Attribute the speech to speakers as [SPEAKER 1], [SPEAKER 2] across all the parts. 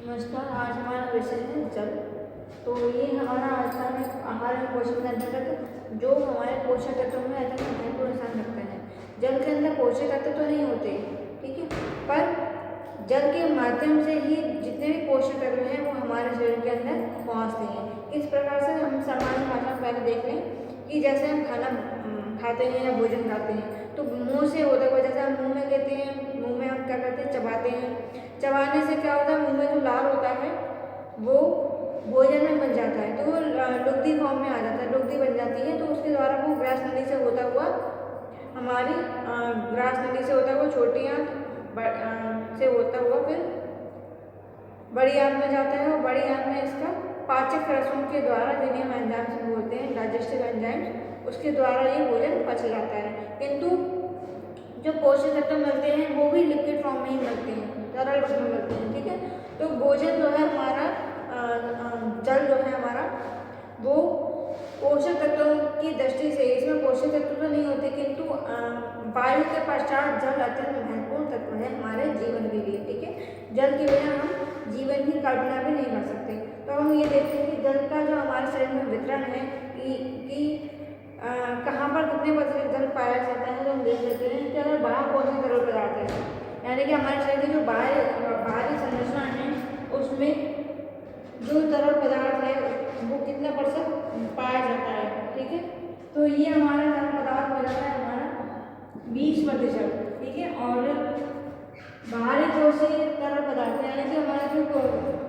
[SPEAKER 1] नमस्कार। आज हमारा विषय है जल। तो ये हमारा आज का आहार में पोषण के अंतर्गत जो हमारे पोषक तत्वों में अत्यंत महत्वपूर्ण स्थान रखते हैं। जल के अंदर पोषक तत्व तो नहीं होते, ठीक है, पर जल के माध्यम से ही जितने भी पोषक तत्व हैं वो हमारे शरीर के अंदर पहुँचते हैं। इस प्रकार से हम सामान्य भाषा में पहले देख लें कि जैसे हम खाना खाते हैं या भोजन खाते हैं तो मुंह से होता है, जैसे हम मुंह में कहते हैं, मुंह में हम क्या करते हैं, चबाते हैं। चबाने से क्या होता है, मुंह में जो लार होता है वो भोजन में बन जाता है, तो वो लुगदी फॉर्म में आ जाता है, लुगदी बन जाती है। तो उसके द्वारा वो ग्रास नली से होता हुआ हमारी ग्रास नली से होता हुआ छोटी आंत से होता हुआ फिर बड़ी आंत में जाता है, और बड़ी आंत में इसका पाचक रसों के द्वारा, जिन्हें हम एंजाइम्स बोलते हैं, डाइजेस्टिव एंजाइम्स, उसके द्वारा ये भोजन पच जाता है। किंतु जो पोषक तत्व मिलते हैं वो भी लिक्विड फॉर्म में ही मिलते हैं, तरल रूप में मिलते हैं, ठीक है। तो भोजन जो है हमारा, जल जो है हमारा, वो पोषक तत्वों की दृष्टि से इसमें पोषक तत्व तो नहीं होते, किंतु वायु के पश्चात जल अत्यंत महत्वपूर्ण तत्व है हमारे जीवन के लिए, ठीक है। जल के बिना हम जीवन की कल्पना भी नहीं कर सकते। तो हम ये देखते हैं कि जल का जो हमारे शरीर में वितरण है कि कहाँ पर कितने प्रतिशत जल पाया जाता है, तो हम देख लेते हैं कि अगर बाहर पोषक तरल पदार्थ है, यानी कि हमारे शरीर की जो बाहरी संरचना है उसमें जो तरल पदार्थ है वो कितना प्रतिशत पाया जाता है, ठीक है। तो ये हमारा तरल पदार्थ हो जाता है हमारा 20%, ठीक है। और बाहरी कोशिकीय तरल पदार्थ यानी कि हमारा जो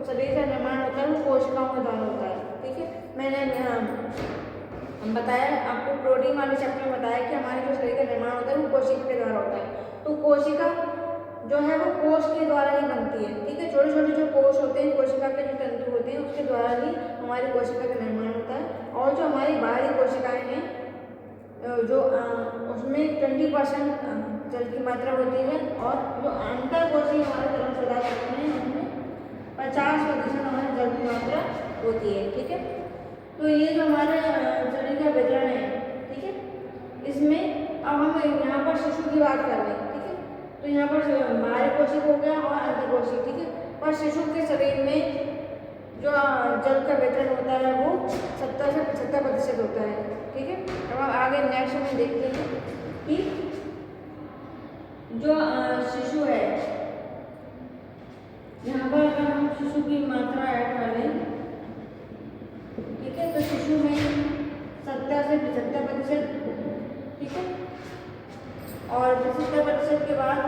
[SPEAKER 1] शरीर का निर्माण होता है वो कोशिकाओं के द्वारा होता है, ठीक है। मैंने बताया आपको प्रोटीन वाले चैप्टर में बताया कि हमारे जो शरीर का निर्माण होता है वो कोशिका के द्वारा होता है। तो कोशिका जो है वो कोश के द्वारा ही बनती है, ठीक है। छोटे छोटे जो कोश होते हैं, कोशिका के जो तंतु होते हैं, उसके द्वारा ही हमारी कोशिका का निर्माण होता है। और जो हमारी बाहरी कोशिकाएं हैं जो उसमें 20% जल की मात्रा होती है, और जो अंतर कोशिकीय हमारे तरल पदार्थ होते हैं उनमें 50% हमारे जल की मात्रा होती है, ठीक है। तो ये जो हमारे शरीर का वितरण है, ठीक है, इसमें अब हम यहाँ पर शिशु की बात कर लें, ठीक है। तो यहाँ पर बाहरी कोशिक हो गया और अंतर कोशिक, ठीक है। पर शिशु के शरीर में जो जल का वितरण होता है वो 70 से 75% होता है, ठीक है। अब हम आगे नेक्स्ट में देखते हैं कि जो शिशु है, यहाँ पर अगर हम शिशु की मात्रा ऐड कर लें, ठीक है, तो शिशु में 70 से 75%, ठीक है। और 75% के बाद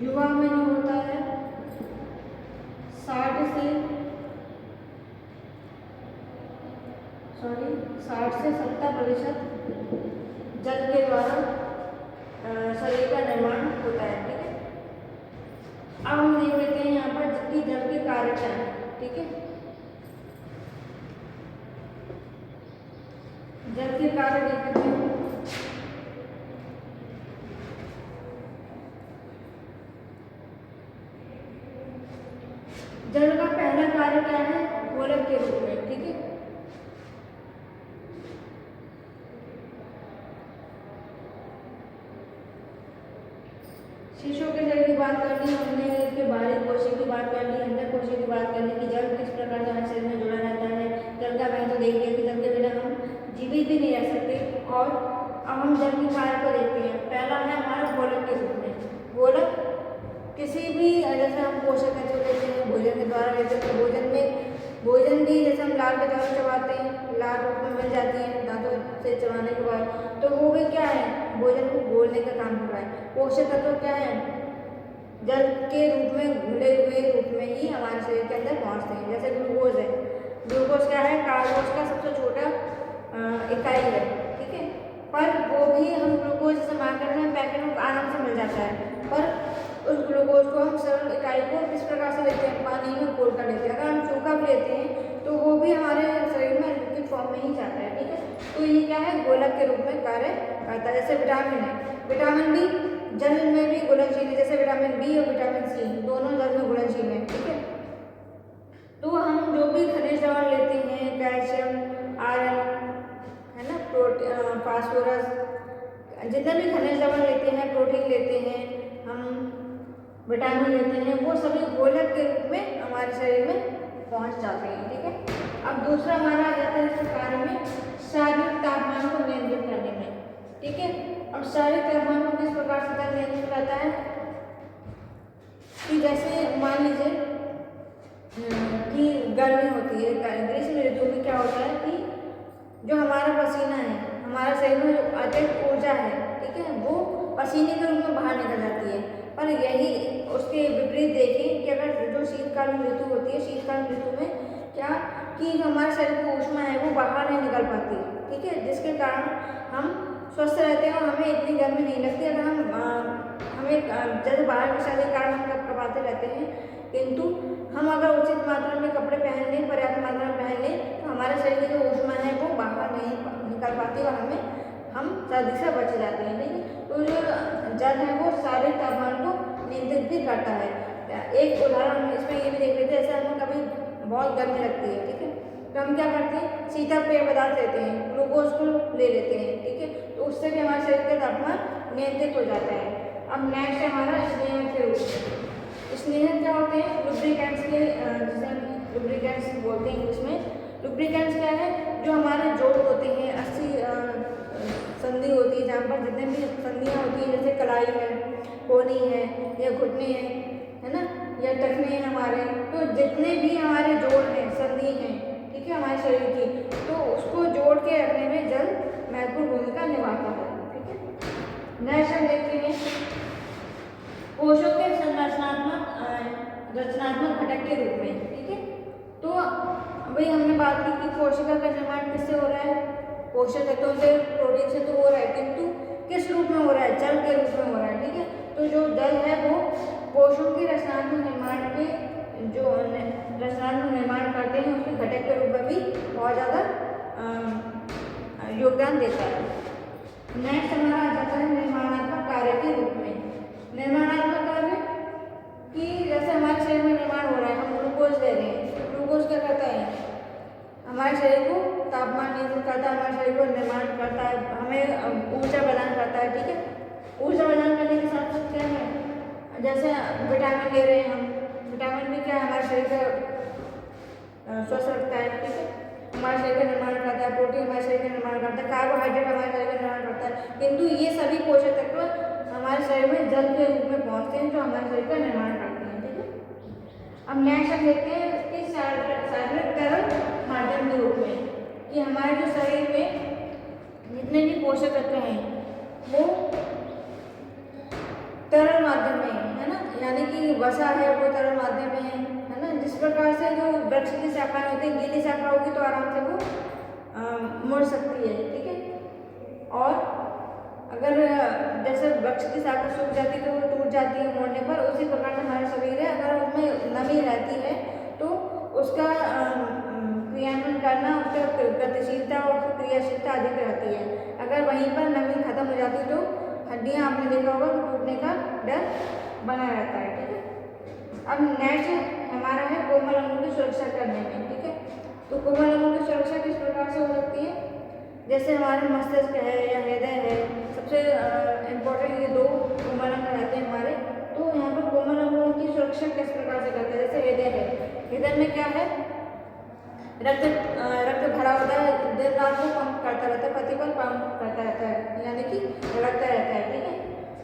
[SPEAKER 1] युवा में जो होता है 60 से 70% जल के द्वारा शरीर का निर्माण होता है, ठीक है। अब हम देख लेते हैं यहाँ पर जितनी जल के कारक हैं, ठीक है। जल के कारक देख लेते हैं। जल का पहला कार्य क्या है, गोलक के रूप में, ठीक है। शिशु के जल की बात कर ली हमने, इसके बाहरी कोशिका की बात कर ली, अंदर कोशिका की बात कर ली कि जल किस प्रकार से हमारे शरीर में जुड़ा रहता है। जल का मैं तो देख लिया कि जल के बिना हम जीवित भी नहीं रह सकते। और अब हम जल के कार्य को देखते हैं। पहला है हमारा गोलक के रूप में। गोलक किसी भी, जैसे हम पोषक तत्व लेते हैं भोजन के द्वारा लेते हैं, तो भोजन भी जैसे हम लार के द्वारा चबाते हैं, लार रूप में मिल जाती है दांतों से चबाने के बाद, तो वो भी क्या है, भोजन को घोलने का काम कर रहा है। पोषक तत्व क्या है, जल के रूप में, घुले हुए रूप में ही हमारे शरीर के अंदर पहुँचते हैं। जैसे ग्लूकोज है, ग्लूकोज क्या है, कार्बोज का सबसे छोटा इकाई है, ठीक है। पर वो भी हम ग्लूकोज जैसे मार्केट में पैकेट में आराम से मिल जाता है, पर उस ग्लूकोज को हम सरल इकाई को किस प्रकार से लेते हैं, पानी में घोल कर लेते हैं। अगर हम सूखा भी लेते हैं तो वो भी हमारे शरीर में लिक्विड फॉर्म में ही जाता है, ठीक है। तो ये क्या है, गोलक के रूप में कार्य करता है। जैसे विटामिन है, विटामिन भी जल में भी घुलनशील है, जैसे विटामिन बी और विटामिन सी दोनों जल में घुलनशील है, ठीक है। तो हम जो भी खनिज लवण लेते हैं, कैल्शियम, आयरन, है ना, प्रोटीन, फास्फोरस, जितने भी खनिज लवण लेते हैं, प्रोटीन लेते हैं, हम विटामिन लेते हैं, वो सभी घोलक के रूप में हमारे शरीर में पहुंच जाते हैं। ठीक है, अब दूसरा हमारा आ जाता है इसके कार्य में शारीरिक तापमान को नियंत्रित करने में। ठीक है, अब शारीरिक तापमान को किस प्रकार से नियंत्रित करता है कि जैसे मान लीजिए कि गर्मी होती है, ग्रीष्म ऋतु में क्या होता है कि जो हमारा पसीना है, हमारा शरीर में जो अतिरिक्त ऊर्जा है, ठीक है, वो पसीने के रूप में बाहर निकल जाती है। पर यही उसके विपरीत देखें कि अगर जो शीतकालीन ऋतु होती है, शीतकालीन ऋतु में क्या कि जो हमारे शरीर की ऊष्मा है वो बाहर नहीं निकल पाती। ठीक है, जिसके कारण हम स्वस्थ रहते हैं और हमें इतनी गर्मी नहीं लगती। अगर हमें जैसे बाहर के शरीर के कारण हम कपकपाते रहते हैं, किंतु हम अगर उचित मात्रा में कपड़े पहन लें, पर्याप्त मात्रा में पहन लें, तो हमारे शरीर की जो ऊष्मा है वो बाहर नहीं निकल पाती और हम सर्दी से बच जाते हैं। ठीक है, तो जो जल है वो शारीरिक तापमान को नियंत्रित भी करता है। एक उदाहरण हम इसमें ये भी देख लेते हैं, जैसे हमें कभी बहुत गर्मी लगती है, ठीक है, तो हम क्या करते हैं, शीतल पेय पदार्थ लेते हैं, ग्लूकोज को ले लेते हैं। ठीक है, तो उससे भी हमारे शरीर का तापमान नियंत्रित हो जाता है। अब नेक्स्ट है हमारा स्नेहक के रूप में। स्नेहक क्या होते हैं, लुब्रिकेंट्स के, जिसे लुब्रिकेंट्स बोलते हैं इंग्लिश में। लुब्रिकेंट्स क्या है, जो हमारे जोड़ होते हैं, 80 संधि होती है, जहाँ पर जितने भी संधियाँ होती हैं, जैसे कलाई है, कोहनी है, या घुटने है ना, या टखने हैं हमारे, तो जितने भी हमारे जोड़ हैं, संधि हैं, ठीक है, हमारे शरीर की, तो उसको जोड़ के रखने में जल महत्वपूर्ण भूमिका निभाता है। ठीक है, नेक्स्ट हम देखते हैं कोशों के रचनात्मक घटक के रूप में। ठीक है, तो वही हमने बात की कि कोशिका का निर्माण किससे हो रहा है, पोषक तत्वों से, प्रोटीन से तो हो रहा है, किंतु किस रूप में हो रहा है, जल के रूप में हो रहा है। ठीक है, तो जो जल है वो कोशों के रचनात्मक निर्माण के जो रचनात्मक निर्माण करते हैं उसके घटक के रूप में भी बहुत ज़्यादा योगदान देता है। नेक्स्ट हमारा आ जाता है निर्माणात्मक कार्य के रूप में। निर्माणात्मक कार्य कि जैसे हमारे शरीर में निर्माण हो रहा है, हम ग्लूकोज ले रहे हैं, ग्लूकोज क्या करता है, हमारे शरीर को तापमान नियंत्रित करता है, हमारे शरीर को निर्माण करता है, हमें ऊर्जा प्रदान करता है। ठीक है, ऊर्जा प्रदान करने के साथ साथ क्या है, जैसे विटामिन ले रहे हैं हम, विटामिन भी क्या है, हमारे शरीर का स्वस्थ रखता है। ठीक है, हमारे शरीर का निर्माण करता है, प्रोटीन हमारे शरीर का निर्माण करता है, कार्बोहाइड्रेट हमारे शरीर का निर्माण करता है, किंतु ये सभी पोषक तत्व हमारे शरीर में जल के रूप में पहुँचते हैं जो हमारे शरीर का निर्माण करते हैं। ठीक है, अब नेक्स्ट हम देखते हैं इसके शारीरिक तरल माध्यम के रूप में कि हमारे जो शरीर में जितने भी पोषक तत्व हैं वो तरल माध्यम में है ना, यानी कि वसा है वो तरल माध्यम में है ना। जिस प्रकार से जो वृक्ष की शाखाएं होती है, गीली शाखा होगी तो आराम से वो मुड़ सकती है। ठीक है, और अगर जैसे वृक्ष की शाखा सूख जाती है तो वो टूट जाती है मोड़ने पर, उसी प्रकार से हमारा शरीर है, अगर उसमें नमी रहती है तो उसका क्रियान्वयन करना, उसका गतिशीलता और क्रियाशीलता अधिक रहती है। अगर वहीं पर नमी खत्म हो जाती है तो हड्डियाँ आपने देखा होगा कि टूटने का डर बना रहता है। ठीक है, अब नेक्स्ट हमारा है कोमल अंगों की सुरक्षा करने में। ठीक है, तो कोमल अंगों की सुरक्षा किस प्रकार से हो सकती है, जैसे हमारे मस्तिष्क है या हृदय है, सबसे इम्पोर्टेंट ये दो कोमल अंग रहते हैं हमारे। तो यहाँ पर कोमल अंगों की सुरक्षा किस प्रकार से करते हैं, जैसे हृदय है, हृदय में क्या है, रक्त भरा होता है, दिन रात को पंप करता रहता है, प्रतिपल पंप करता रहता है, यानी कि धड़कता रहता है। ठीक है,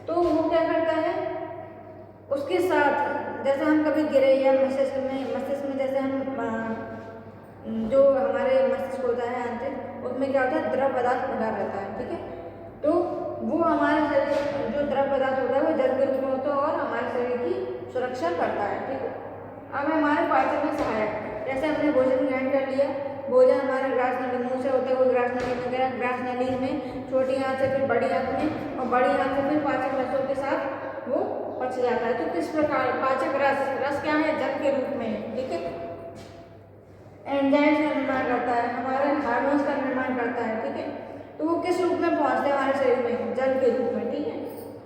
[SPEAKER 1] तो वो क्या करता है, उसके साथ जैसे हम कभी गिरे या मस्तिष्क में जैसे हम जो हमारे मस्तिष्क होता है आंतरिक, उसमें क्या होता है, द्रव पदार्थ भरा रहता है। ठीक है, तो वो हमारे शरीर जो द्रव पदार्थ होता है वो जल के रूप में होता है और हमारे शरीर की सुरक्षा करता है। ठीक है, अब हमारे पाचन में सहायक, जैसे हमने भोजन ग्रहण कर लिया, भोजन हमारे ग्रास नली मुँह से होता है, वो ग्रास नली में गया, ग्रास नली में छोटी आंत से फिर बड़ी आंत में, और बड़ी आंत से फिर पाचक रसों के साथ वो पच जाता है। तो किस प्रकार पाचक रस क्या है, जल के रूप में। ठीक है, एंजाइम्स का निर्माण करता है, हमारे हार्मोन्स का निर्माण करता है। ठीक है, तो वो किस रूप में पहुँचते हैं हमारे शरीर में, जल के रूप में। ठीक है,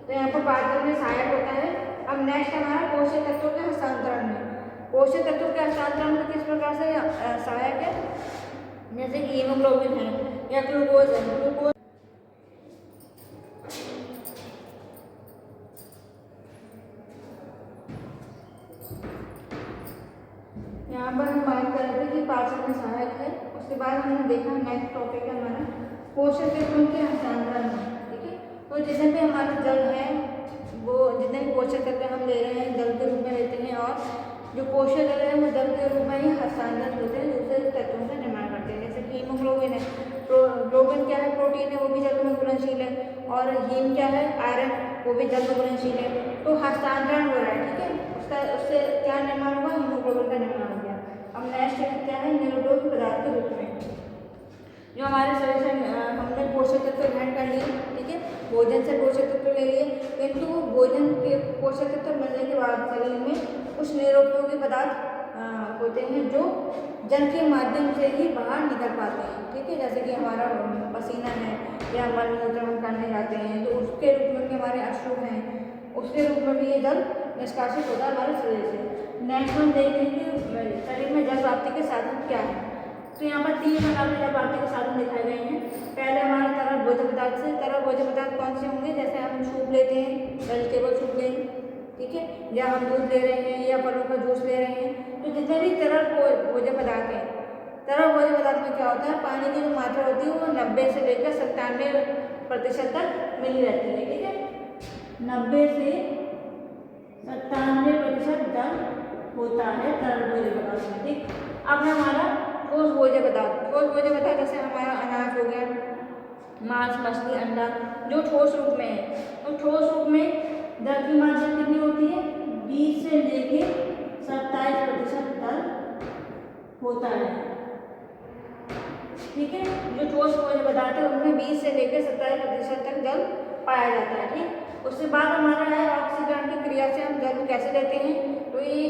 [SPEAKER 1] तो यहाँ पर पाचन में सहायक होता है। अब नेक्स्ट हमारा पोषक तत्वों के हस्तांतरण में, पोषक तत्वों के हस्तांतरण में किस प्रकार से सहायक है, जैसे कि हीमोग्लोबिन है या ग्लूकोज है, ग्लूकोज हमने देखा नेक्स्ट टॉपिक है हमारा पोषक तत्वों के हस्तांतरण, ठीक है। तो जितने भी हमारा जल है वो जितने भी पोषक तत्व हम ले रहे हैं जल के रूप में लेते हैं और जो पोषक जल है वो जल के रूप में ही हस्तांतरण होते हैं दूसरे तत्वों का निर्माण करते हैं। जैसे कि हीमोग्लोबिन है, ग्लोबिन क्या है प्रोटीन है वो भी जल में घुलनशील है और हीम क्या है आयरन वो भी जल में घुलनशील है। तो हस्तांतरण हो रहा है, ठीक है। उससे क्या निर्माण हुआ, हीमोग्लोबिन का निर्माण हो गया। अब नेक्स्ट क्या है निरोधक पदार्थ के रूप में जो हमारे शरीर से हमने पोषक तत्व ग्रहण कर लिए, ठीक है, भोजन से पोषक तत्व ले लिए, किंतु भोजन के पोषक तत्व मिलने के बाद शरीर में कुछ निरुपयोगी पदार्थ होते हैं जो जल के माध्यम से ही बाहर निकल पाते हैं, ठीक है। जैसे कि हमारा पसीना है या मल मूत्र हम करने जाते हैं तो उसके रूप में भी हमारे अश्रु हैं, उसके रूप में भी ये जल निष्कासित होता है हमारे शरीर से। नेक्स्ट हम देखेंगे शरीर में जल प्राप्ति के साधन क्या है। तो यहाँ पर 3 प्रकार के जल प्राप्ति के साधन दिखाए गए हैं। पहले हमारे तरल भोज्य पदार्थ से, तरल भोज्य पदार्थ कौन से होंगे, जैसे हम सूप लेते हैं, वेजिटेबल सूप लेंगे, ठीक है, या हम दूध ले रहे हैं या फलों का जूस ले रहे हैं। तो जितने भी तरल भोज्य पदार्थ हैं, तरल भोज्य पदार्थ में क्या होता है पानी की जो मात्रा होती है वो 90 से लेकर 97% तक मिली रहती है, ठीक है। 90 से 97% जल होता है तरल भोज्य पदार्थ में, ठीक। अब है हमारा ठोस भोज्य पदार्थ। ठोस भोज्य पदार्थ जैसे हमारा अनाज हो गया, मांस मछली अंडा जो ठोस रूप में है। तो ठोस रूप में जल की मात्रा कितनी होती है, 20 से लेके 27% जल होता है, ठीक है। जो ठोस भोज्य पदार्थ है उनमें 20 से लेकर 27% तक जल पाया जाता है, ठीक। उसके बाद हमारा है ऑक्सीकरण की क्रिया से हम जल कैसे लेते हैं। तो ये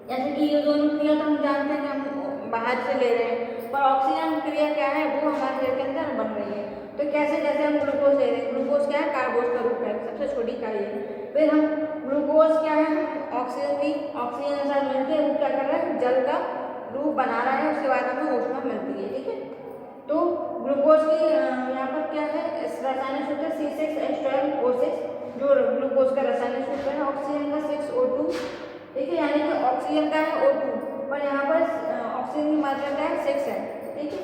[SPEAKER 1] जैसे कि ये दोनों क्रिया तो हम जानते हैं कि हम बाहर से ले रहे हैं, पर ऑक्सीजन क्रिया क्या है वो हमारे शरीर के अंदर बन रही है। तो कैसे, जैसे हम ग्लूकोज ले रहे हैं, ग्लूकोज क्या है कार्बोज का रूप है, सबसे छोटी इकाई है। फिर हम ग्लूकोज क्या है हम ऑक्सीजन के साथ मिलकर वो क्या कर रहा है जल का रूप बना रहा है, उसके बाद हमें ऊष्मा मिलती है, ठीक है। तो ग्लूकोज की यहाँ पर क्या है रासायनिक सूत्र C6H12O6 जो ग्लूकोज का रासायनिक सूत्र है, ऑक्सीजन का 6O2, ठीक है, यानी कि ऑक्सीजन का है O2 पर यहाँ पर ऑक्सीजन की मात्रा क्या है 6 है, ठीक है।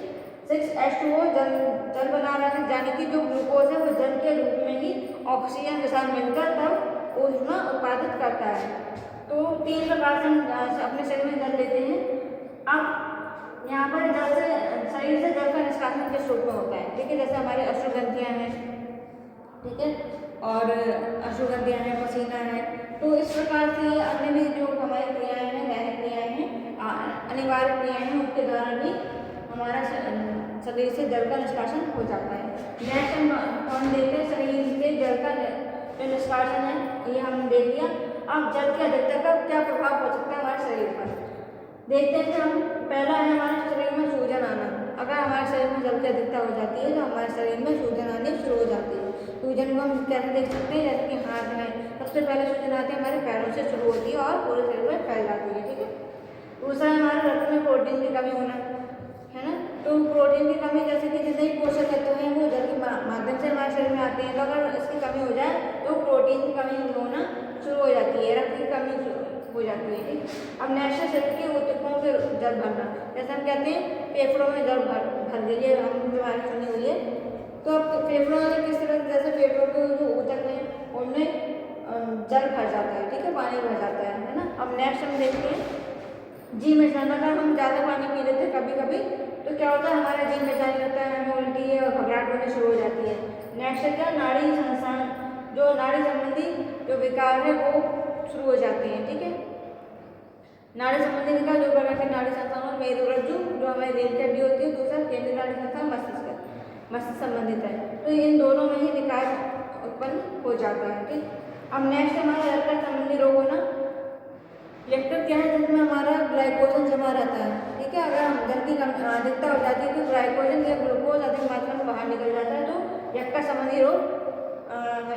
[SPEAKER 1] 6H2O जल बना रहा है, यानी कि जो ग्लूकोज है वो जल के रूप में ही ऑक्सीजन के साथ मिलकर तब ऊष्मा उत्पादित करता है। तो 3 प्रकार से हम अपने शरीर में जल लेते हैं। अब यहाँ पर जल से शरीर से जल का निष्कासन किस रूप में होता है, ठीक है, जैसे हमारी अश्रुग्रंथियाँ हैं, ठीक है, और अश्रुग्रंथियाँ हैं, पसीना है। तो इस प्रकार से अन्य भी जो हमारी क्रियाएँ हैं दैनिक क्रियाएँ हैं अनिवार्य क्रियाएँ हैं उसके द्वारा भी हमारा शरीर से जल का निष्कासन हो जाता है। नेक्स्ट हम देखते हैं शरीर से जल का जो निष्कासन है ये हम देख लिया। अब जल की अधिकता का क्या प्रभाव हो सकता है हमारे शरीर पर, देखते हैं कि हम पहला है हमारे शरीर में सूजन आना। अगर हमारे शरीर में जल की अधिकता हो जाती है तो हमारे शरीर में सूजन आनी शुरू हो जाती है। सूजन को हम कैसे देख सकते हैं, जैसे कि हाथ में सबसे पहले सूजन आती है हमारे पैरों से शुरू होती है और पूरे शरीर में फैल जाती है, ठीक है। दूसरा हमारे रक्त में प्रोटीन की कमी होना, है ना। तो प्रोटीन की कमी जैसे कि जितने भी पोषक तत्व हैं वो जल के माध्यम से हमारे शरीर में आते हैं, तो अगर इसकी कमी हो जाए तो प्रोटीन की कमी होना शुरू हो जाती है, रक्त की कमी हो जाती है, ठीक। अब नेक्स्ट शरीर के ऊतकों से जल भरना, जैसे हम कहते हैं फेफड़ों में जल भर गई, हम बीमारी सुनी हुई है। तो अब फेफड़ों में किस तरह, जैसे फेफड़ों के जो ऊतक हैं उनमें जल भर जाता है, ठीक है, पानी भर जाता है ना। अब नेक्स्ट हम देखते हैं जी मिर्चान। अगर हम ज़्यादा पानी पी लेते हैं कभी कभी तो क्या होता है हमारा जी मिर्चान होता है, हमें उल्टी और घबराहट होनी शुरू हो जाती है। नेक्स्ट है क्या नाड़ी संस्थान, जो नाड़ी संबंधी जो विकार है वो शुरू हो जाते हैं, ठीक है। नाड़ी संबंधी विकार जो प्रकार के नाड़ी संस्थान मेरुरज्जु जो हमारी रेल की हड्डी होती है, दूसरा केंद्रीय नाड़ी संस्थान मस्तिष्क संबंधित है। तो इन दोनों में ही विकार उत्पन्न हो जाता है, ठीक। अब नेक्स्ट हमारा यकृत संबंधी रोग होना। यकृत क्या है जिसमें हमारा ग्लाइकोजन जमा रहता है, ठीक है। अगर हम जल की अधिकता हो जाती है तो ग्लाइकोजन या ग्लूकोज अधिक मात्रा में बाहर निकल जाता है तो यकृत संबंधी रोग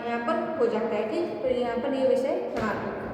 [SPEAKER 1] यहाँ पर हो जाता है, ठीक। तो यहाँ पर ये विषय समाप्त होता है।